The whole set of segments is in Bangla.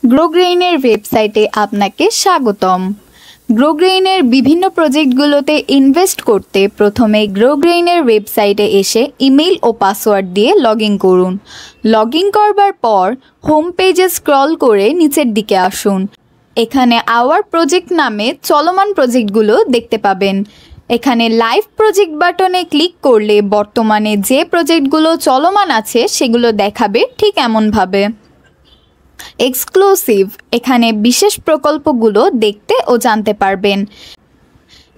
গ্রোগ্রেইনের ওয়েবসাইটে আপনাকে স্বাগতম। গ্রোগ্রেইনের বিভিন্ন প্রজেক্টগুলোতে ইনভেস্ট করতে প্রথমে গ্রোগ্রেইনের ওয়েবসাইটে এসে ইমেল ও পাসওয়ার্ড দিয়ে লগ ইন করুন। লগ ইন করবার পর হোম পেজে স্ক্রল করে নিচের দিকে আসুন। এখানে আওয়ার প্রজেক্ট নামে চলমান প্রজেক্টগুলো দেখতে পাবেন। এখানে লাইভ প্রজেক্ট বাটনে ক্লিক করলে বর্তমানে যে প্রজেক্টগুলো চলমান আছে সেগুলো দেখাবে ঠিক এমনভাবে। এক্সক্লুসিভ, এখানে বিশেষ প্রকল্পগুলো দেখতে ও জানতে পারবেন।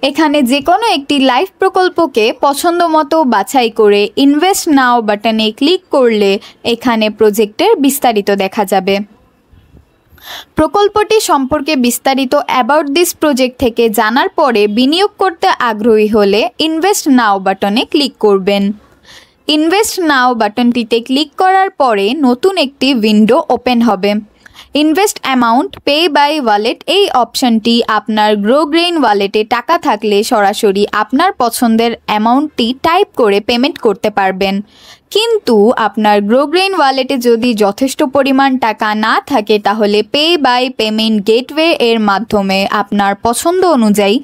এখানে যে কোনো একটি লাইভ প্রকল্পকে পছন্দ মতো বাছাই করে ইনভেস্ট নাও বাটনে ক্লিক করলে এখানে প্রজেক্টের বিস্তারিত দেখা যাবে। প্রকল্পটি সম্পর্কে বিস্তারিত অ্যাবাউট দিস প্রজেক্ট থেকে জানার পরে বিনিয়োগ করতে আগ্রহী হলে ইনভেস্ট নাও বাটনে ক্লিক করবেন। ইনভেস্ট নাও বাটনটিতে ক্লিক করার পরে নতুন একটি উইন্ডো ওপেন হবে। Invest amount pay by wallet এই অপশনটি আপনার গ্রোগ্রেইন ওয়ালেটে টাকা থাকলে সরাসরি আপনার পছন্দের অ্যামাউন্টটি টাইপ করে পেমেন্ট করতে পারবেন। কিন্তু আপনার গ্রোগ্রেইন ওয়ালেটে যদি যথেষ্ট পরিমাণ টাকা না থাকে তাহলে পে বাই পেমেন্ট গেটওয়ে এর মাধ্যমে আপনার পছন্দ অনুযায়ী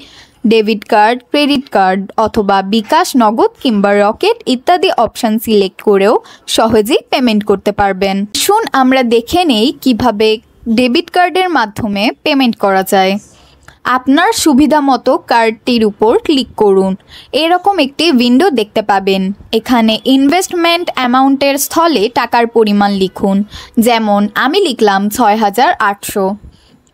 ডেবিট কার্ড, ক্রেডিট কার্ড অথবা বিকাশ, নগদ কিংবা রকেট ইত্যাদি অপশন সিলেক্ট করেও সহজেই পেমেন্ট করতে পারবেন। শুন আমরা দেখে নেই কিভাবে ডেবিট কার্ডের মাধ্যমে পেমেন্ট করা যায়। আপনার সুবিধা মতো কার্ডটির উপর ক্লিক করুন। এরকম একটি উইন্ডো দেখতে পাবেন। এখানে ইনভেস্টমেন্ট অ্যামাউন্টের স্থলে টাকার পরিমাণ লিখুন। যেমন আমি লিখলাম ৬,৮০০।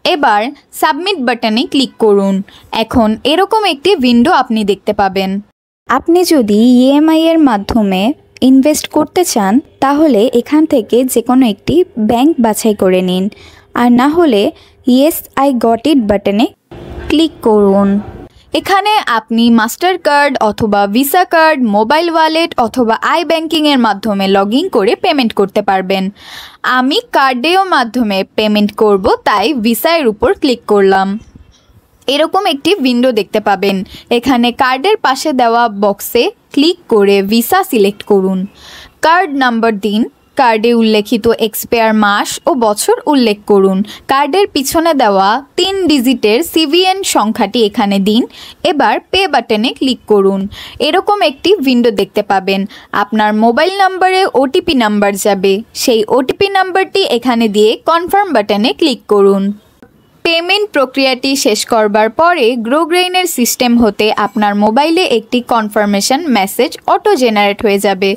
এবার সাবমিট বাটনে ক্লিক করুন। এখন এরকম একটি উইন্ডো আপনি দেখতে পাবেন। আপনি যদি ইএমআই এর মাধ্যমে ইনভেস্ট করতে চান তাহলে এখান থেকে যে কোনো একটি ব্যাংক বাছাই করে নিন, আর না হলে ইয়েস আই গট ইট বাটনে ক্লিক করুন। এখানে আপনি মাস্টার কার্ড অথবা ভিসা কার্ড, মোবাইল ওয়ালেট অথবা আই ব্যাংকিংয়ের মাধ্যমে লগ ইন করে পেমেন্ট করতে পারবেন। আমি কার্ডের মাধ্যমে পেমেন্ট করব, তাই ভিসার উপর ক্লিক করলাম। এরকম একটি উইন্ডো দেখতে পাবেন। এখানে কার্ডের পাশে দেওয়া বক্সে ক্লিক করে ভিসা সিলেক্ট করুন। কার্ড নাম্বার দিন। কার্ডে উল্লেখিত এক্সপায়ার মাস ও বছর উল্লেখ করুন। কার্ডের পিছনে দেওয়া 3 ডিজিটের সিভিএন সংখ্যাটি এখানে দিন। এবার পে বাটনে ক্লিক করুন। এরকম একটি উইন্ডো দেখতে পাবেন। আপনার মোবাইল নাম্বারে ওটিপি নাম্বার যাবে। সেই ওটিপি নাম্বারটি এখানে দিয়ে কনফার্ম বাটনে ক্লিক করুন। পেমেন্ট প্রক্রিয়াটি শেষ করবার পরে গ্রোগ্রেইনের সিস্টেম হতে আপনার মোবাইলে একটি কনফার্মেশন মেসেজ অটো জেনারেট হয়ে যাবে,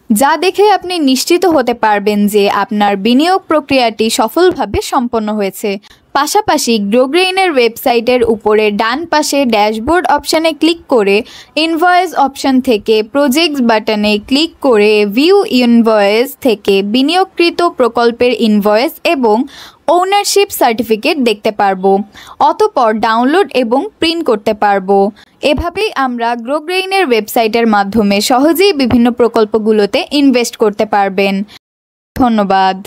যা দেখে আপনি নিশ্চিত হতে পারবেন যে আপনার বিনিয়োগ প্রক্রিয়াটি সফলভাবে সম্পন্ন হয়েছে। পাশাপাশি গ্রোগ্রেইনের ওয়েবসাইটের উপরে ডান পাশে ড্যাশবোর্ড অপশানে ক্লিক করে ইনভয়েস অপশান থেকে প্রজেক্টস বাটনে ক্লিক করে ভিউ ইনভয়েস থেকে বিনিয়োগকৃত প্রকল্পের ইনভয়েস এবং ওনারশিপ সার্টিফিকেট দেখতে পারবো। অতঃপর ডাউনলোড এবং প্রিন্ট করতে পারবো। এভাবেই আমরা গ্রোগ্রেইনের ওয়েবসাইটের মাধ্যমে সহজেই বিভিন্ন প্রকল্পগুলোতে ইনভেস্ট করতে পারবেন। ধন্যবাদ।